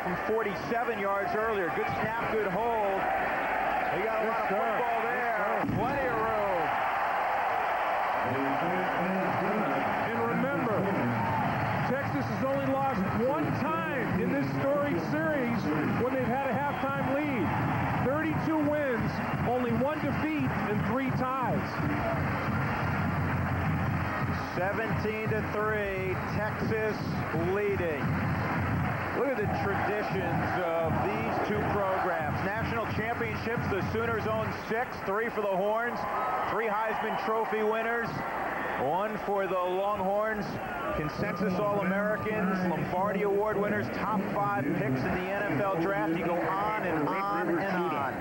from 47 yards earlier. Good snap, good hold. He got a lot of football there. Plenty of room. And remember, Texas has only lost one time in this storied series when they've had a halftime lead. 32 wins, only one defeat, and 3 ties. 17-3, Texas leading. Look at the traditions of these two programs. National championships, the Sooners own 6, 3 for the Horns, 3 Heisman Trophy winners, 1 for the Longhorns, consensus All-Americans, Lombardi Award winners, top 5 picks in the NFL draft. You go on and on and on.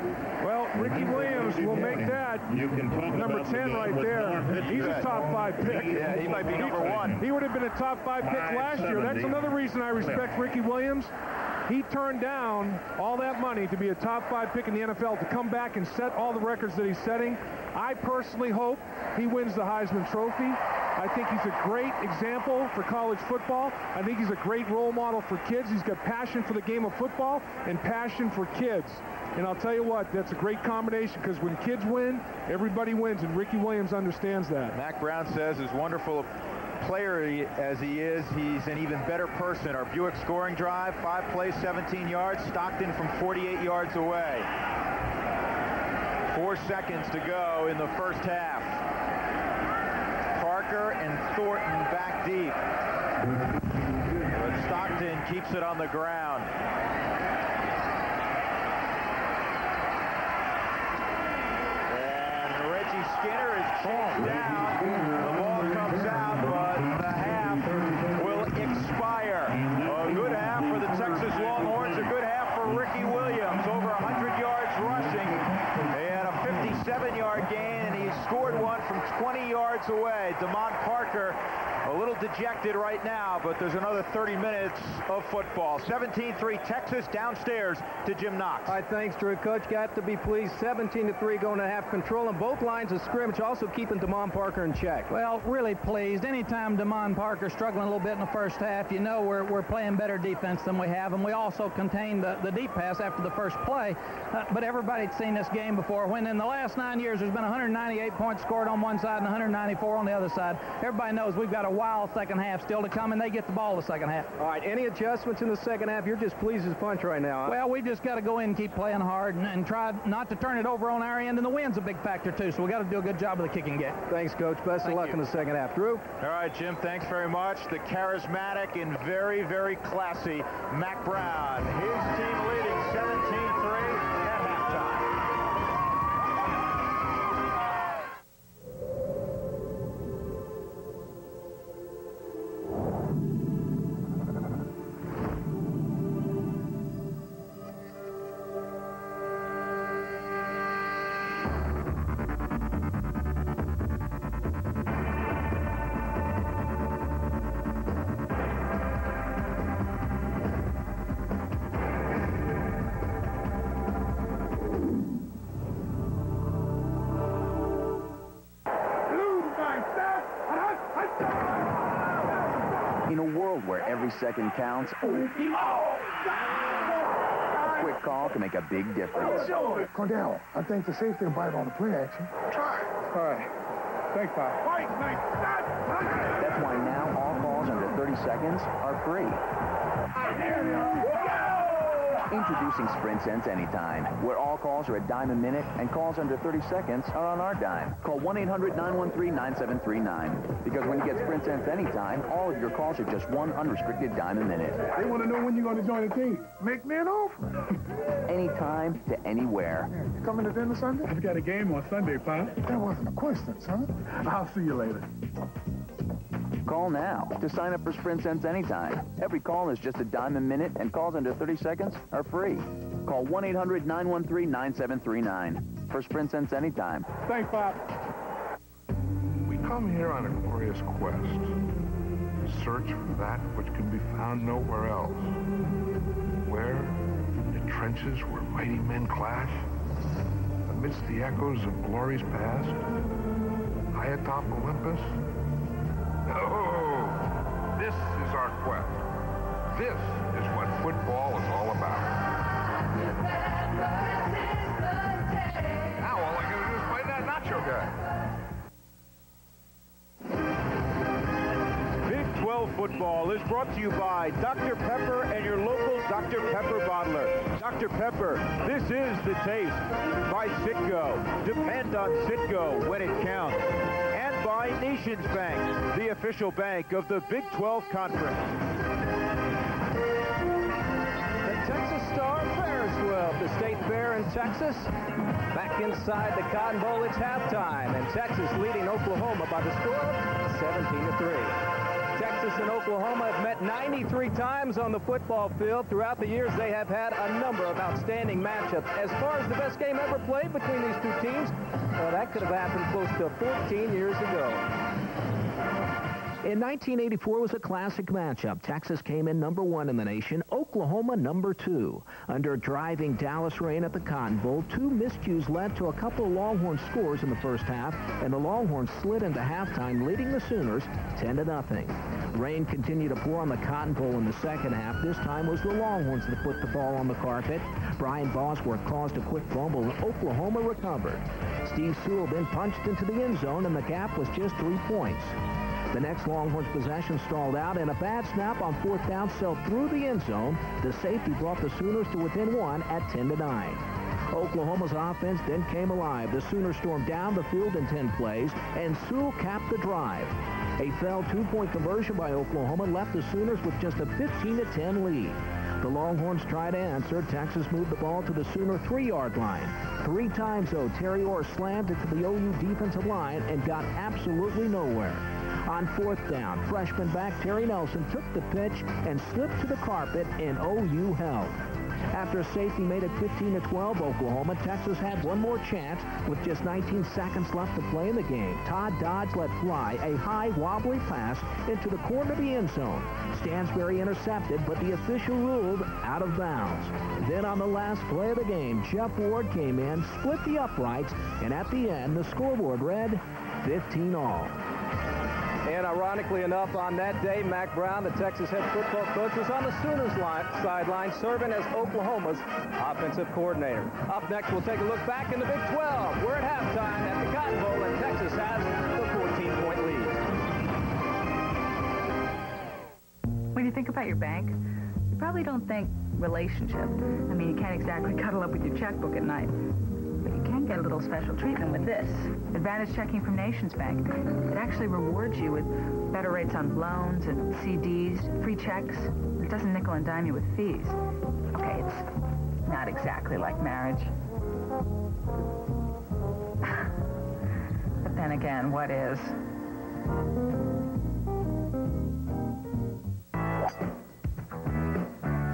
Well, Ricky Williams will make that number 10 right there. He's a top 5 pick. Yeah, he might be number 1. He would have been a top 5 pick last year. That's another reason I respect Ricky Williams. He turned down all that money to be a top 5 pick in the NFL to come back and set all the records that he's setting. I personally hope he wins the Heisman Trophy. I think he's a great example for college football. I think he's a great role model for kids. He's got passion for the game of football and passion for kids. And I'll tell you what, that's a great combination because when kids win, everybody wins, and Ricky Williams understands that. Mac Brown says, as wonderful a player as he is, he's an even better person. Our Buick scoring drive, 5 plays, 17 yards, Stockton from 48 yards away. 4 seconds to go in the first half. Parker and Thornton back deep. But Stockton keeps it on the ground. And Reggie Skinner is chased down. The ball comes out, but the half will expire. A good half for the Texas Longhorns, a good half for Ricky Williams. Over 100 yards rushing. They had a 57-yard gain, and he scored one from 20 yards away. Damon Parker a little dejected right now, but there's another 30 minutes of football. 17-3 Texas, downstairs to Jim Knox. All right, thanks, Drew. Coach, got to be pleased. 17-3 going to have control on both lines of scrimmage, also keeping Damon Parker in check. Well, really pleased. Anytime Damon Parker struggling a little bit in the first half, you know we're playing better defense than we have, and we also contained the deep pass after the first play. But everybody's seen this game before. When in the last 9 years there's been 198 points scored on one side and 194 on the other side, everybody knows we've got a wild second half still to come, and they get the ball the second half. All right, any adjustments in the second half? You're just pleased as punch right now, huh? Well, we just got to go in and keep playing hard and try not to turn it over on our end, and the wind's a big factor too, so we got to do a good job of the kicking game. Thanks, Coach. Best of luck in the second half. Drew? All right, Jim, thanks very much. The charismatic and very, very classy Mac Brown. His team leading 17-3 at halftime. In a world where every second counts, a quick call can make a big difference. Cordell, I think the safety will bite on the play action. Try. All right. Thanks, Bob. That's why now all calls under 30 seconds are free. Introducing Sprint Sense Anytime, where all calls are a dime a minute and calls under 30 seconds are on our dime. Call 1-800-913-9739. Because when you get Sprint Sense Anytime, all of your calls are just one unrestricted dime a minute. They want to know when you're going to join the team. Make me an offer. Anytime to anywhere. You coming to dinner Sunday? I've got a game on Sunday, Pop. That wasn't a question, son. I'll see you later. Call now to sign up for Sprint Sense Anytime. Every call is just a dime a minute, and calls under 30 seconds are free. Call 1-800-913-9739 for Sprint Sense Anytime. Thanks, Bob. We come here on a glorious quest, to search for that which can be found nowhere else. Where, in the trenches where mighty men clash, amidst the echoes of glories past, high atop Olympus. No, this is our quest. This is what football is all about. football is brought to you by Dr. Pepper and your local Dr. Pepper bottler. Dr. Pepper, this is the taste. By Citgo. Depend on Citgo when it counts. And by Nations Bank, the official bank of the Big 12 Conference. The Texas Star Bears will. The State Fair in Texas. Back inside the Cotton Bowl, it's halftime, and Texas leading Oklahoma by the score of 17-3. Texas and Oklahoma have met 93 times on the football field. Throughout the years, they have had a number of outstanding matchups. As far as the best game ever played between these two teams, well, that could have happened close to 14 years ago. In 1984 was a classic matchup. Texas came in #1 in the nation, Oklahoma #2. Under driving Dallas rain at the Cotton Bowl, 2 miscues led to a couple of Longhorn scores in the first half, and the Longhorns slid into halftime, leading the Sooners 10-0. Rain continued to pour on the Cotton Bowl in the second half. This time was the Longhorns that put the ball on the carpet. Brian Bosworth caused a quick fumble, and Oklahoma recovered. Steve Sewell then punched into the end zone, and the gap was just 3 points. The next Longhorns possession stalled out, and a bad snap on 4th down sailed through the end zone. The safety brought the Sooners to within 1 at 10-9. Oklahoma's offense then came alive. The Sooners stormed down the field in 10 plays, and Sewell capped the drive. A failed 2-point conversion by Oklahoma left the Sooners with just a 15-10 lead. The Longhorns tried to answer. Texas moved the ball to the Sooner 3-yard line. 3 times, though, Terry Orr slammed it to the OU defensive line and got absolutely nowhere. On 4th down, freshman back Terry Nelson took the pitch and slipped to the carpet, and OU held. After safety made it 15-12 Oklahoma, Texas had one more chance with just 19 seconds left to play in the game. Todd Dodge let fly a high, wobbly pass into the corner of the end zone. Stansbury intercepted, but the official ruled out of bounds. Then on the last play of the game, Jeff Ward came in, split the uprights, and at the end, the scoreboard read 15-all. And ironically enough, on that day, Mack Brown, the Texas head football coach, was on the Sooners sideline serving as Oklahoma's offensive coordinator. Up next, we'll take a look back in the Big 12. We're at halftime at the Cotton Bowl, and Texas has the 14-point lead. When you think about your bank, you probably don't think relationship. I mean, you can't exactly cuddle up with your checkbook at night. But you can get a little special treatment with this. Advantage checking from Nations Bank. It actually rewards you with better rates on loans and CDs, free checks. It doesn't nickel and dime you with fees. Okay, it's not exactly like marriage. But then again, what is?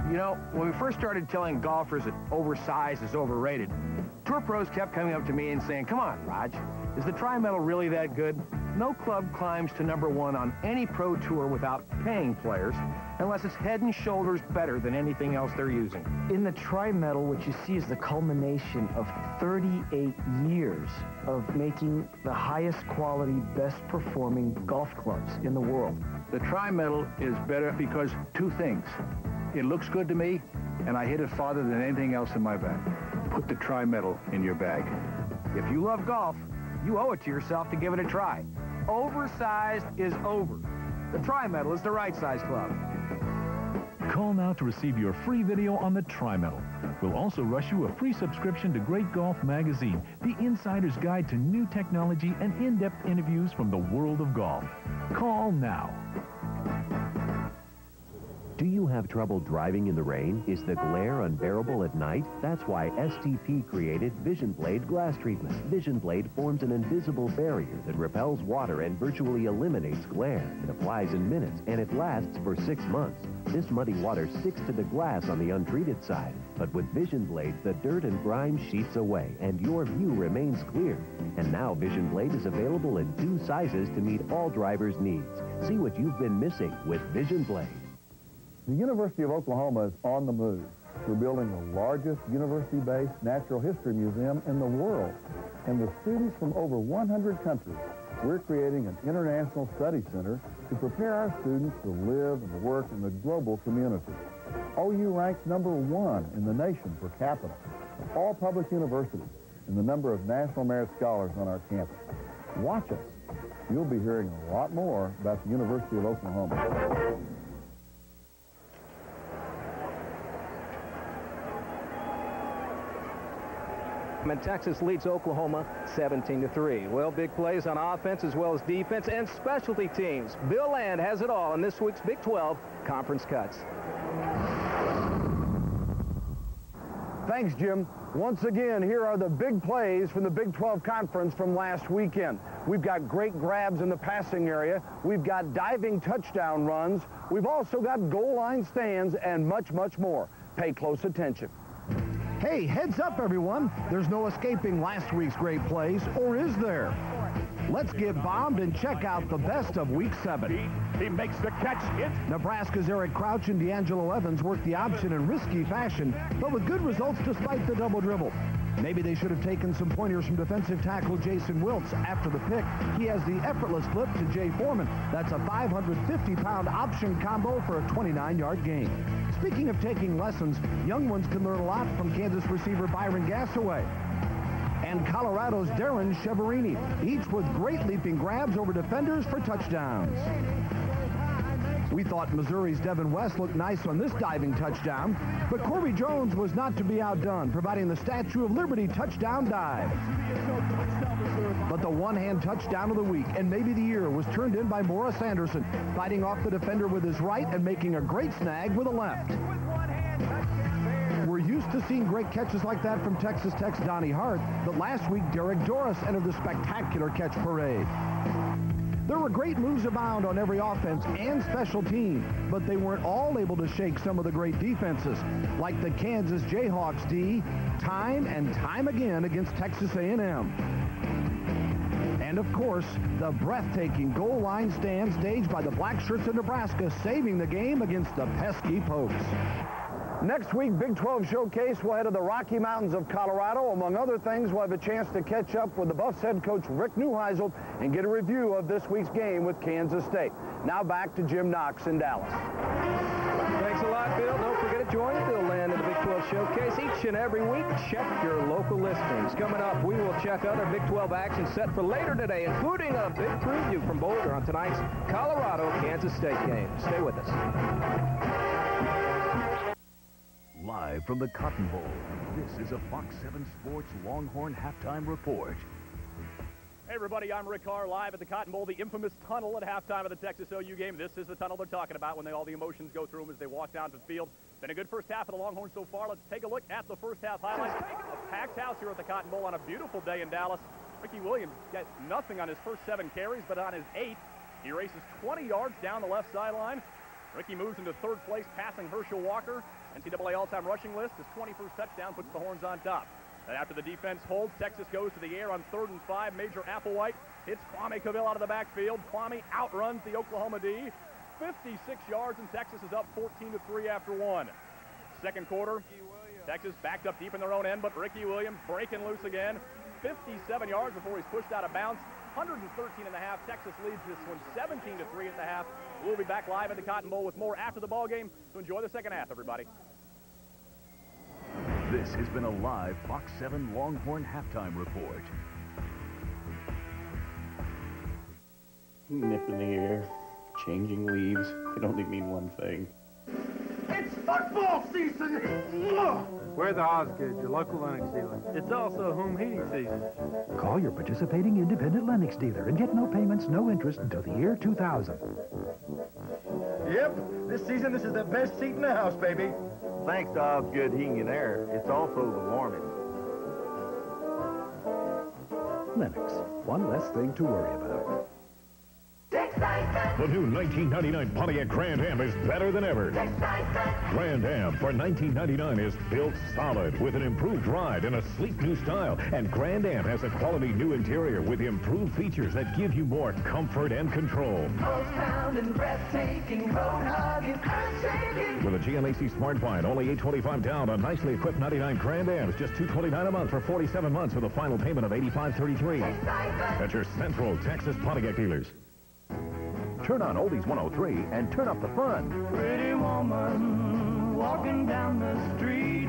You know, when we first started telling golfers that oversized is overrated, tour pros kept coming up to me and saying, "Come on, Raj, is the tri-metal really that good?" No club climbs to #1 on any pro tour without paying players, unless it's head and shoulders better than anything else they're using. In the tri-metal, what you see is the culmination of 38 years of making the highest quality, best performing golf clubs in the world. The tri-metal is better because 2 things. It looks good to me, and I hit it farther than anything else in my bag. Put the tri-metal in your bag. If you love golf, you owe it to yourself to give it a try. Oversized is over. The tri-metal is the right size club. Call now to receive your free video on the tri-metal. We'll also rush you a free subscription to Great Golf Magazine, the insider's guide to new technology and in-depth interviews from the world of golf. Call now. Do you have trouble driving in the rain? Is the glare unbearable at night? That's why STP created Vision Blade glass treatment. Vision Blade forms an invisible barrier that repels water and virtually eliminates glare. It applies in minutes, and it lasts for 6 months. This muddy water sticks to the glass on the untreated side. But with Vision Blade, the dirt and grime sheets away, and your view remains clear. And now Vision Blade is available in 2 sizes to meet all drivers' needs. See what you've been missing with Vision Blade. The University of Oklahoma is on the move. We're building the largest university-based natural history museum in the world. And with students from over 100 countries, we're creating an international study center to prepare our students to live and work in the global community. OU ranks #1 in the nation per capita of all public universities in the number of National Merit Scholars on our campus. Watch us. you'll be hearing a lot more about the University of Oklahoma. And Texas leads Oklahoma 17-3. Well, big plays on offense as well as defense and specialty teams. Bill Land has it all in this week's Big 12 Conference Cuts. Thanks, Jim. Once again, here are the big plays from the Big 12 Conference from last weekend. We've got great grabs in the passing area. We've got diving touchdown runs. We've also got goal line stands and much, much more. Pay close attention. Hey, heads up, everyone. There's no escaping last week's great plays, or is there? Let's get bombed and check out the best of Week 7. He makes the catch. Nebraska's Eric Crouch and D'Angelo Evans worked the option in risky fashion, but with good results despite the double dribble. Maybe they should have taken some pointers from defensive tackle Jason Wiltz after the pick. He has the effortless flip to Jay Foreman. That's a 550-pound option combo for a 29-yard gain. Speaking of taking lessons, young ones can learn a lot from Kansas receiver Byron Gassaway and Colorado's Darren Cheverini, each with great leaping grabs over defenders for touchdowns. We thought Missouri's Devin West looked nice on this diving touchdown, but Corby Jones was not to be outdone, providing the Statue of Liberty touchdown dive. But the one-hand touchdown of the week, and maybe the year, was turned in by Morris Anderson, fighting off the defender with his right and making a great snag with a left. We're used to seeing great catches like that from Texas Tech's Donnie Hart, but last week Derek Doris entered the spectacular catch parade. There were great moves abound on every offense and special team, but they weren't all able to shake some of the great defenses, like the Kansas Jayhawks D, time and time again against Texas A&M. And of course, the breathtaking goal line stand staged by the Black Shirts of Nebraska, saving the game against the pesky Pokes. Next week, Big 12 Showcase, we'll head to the Rocky Mountains of Colorado. Among other things, we'll have a chance to catch up with the Buffs head coach Rick Neuheisel and get a review of this week's game with Kansas State. Now back to Jim Knox in Dallas. Thanks a lot, Bill. Don't forget to join Bill Land in the Big 12 Showcase each and every week. Check your local listings. Coming up, we will check other Big 12 action set for later today, including a big preview from Boulder on tonight's Colorado-Kansas State game. Stay with us. Live from the Cotton Bowl, this is a Fox 7 Sports Longhorn Halftime Report. Hey everybody, I'm Rick Carr, live at the Cotton Bowl, the infamous tunnel at halftime of the Texas OU game. This is the tunnel they're talking about when all the emotions go through them as they walk down to the field. Been a good first half of the Longhorns so far. Let's take a look at the first half highlights. A packed house here at the Cotton Bowl on a beautiful day in Dallas. Ricky Williams gets nothing on his first 7 carries, but on his 8th, he races 20 yards down the left sideline. Ricky moves into 3rd place, passing Herschel Walker. NCAA all-time rushing list. His 21st touchdown puts the Horns on top. And after the defense holds, Texas goes to the air on 3rd and 5. Major Applewhite hits Kwame Cavell out of the backfield. Kwame outruns the Oklahoma D. 56 yards, and Texas is up 14-3 after 1. Second quarter, Texas backed up deep in their own end, but Ricky Williams breaking loose again. 57 yards before he's pushed out of bounds. 113.5. Texas leads this one 17-3 at the half. We'll be back live at the Cotton Bowl with more after the ball game. So enjoy the second half, everybody. This has been a live Fox 7 Longhorn Halftime Report. Nip in the air, changing leaves, it only mean one thing. It's football season! We're the Osgood, your local Lennox dealer. It's also home heating season. Call your participating independent Lennox dealer and get no payments, no interest until the year 2000. Yep, this season this is the best seat in the house, baby. Thanks to Osgood Heating and Air, it's also the warmest. Lennox, one less thing to worry about. The new 1999 Pontiac Grand Am is better than ever. Grand Am for 1999 is built solid with an improved ride and a sleek new style. And Grand Am has a quality new interior with improved features that give you more comfort and control. Pound-pounding, breathtaking, road-hugging, earth-shaking. With a GMAC Smart Find, only $825 down on nicely equipped 99 Grand Ams, just $229 a month for 47 months with a final payment of $85.33. At your Central Texas Pontiac dealers. Turn on Oldies 103 and turn up the fun. Pretty woman walking down the street.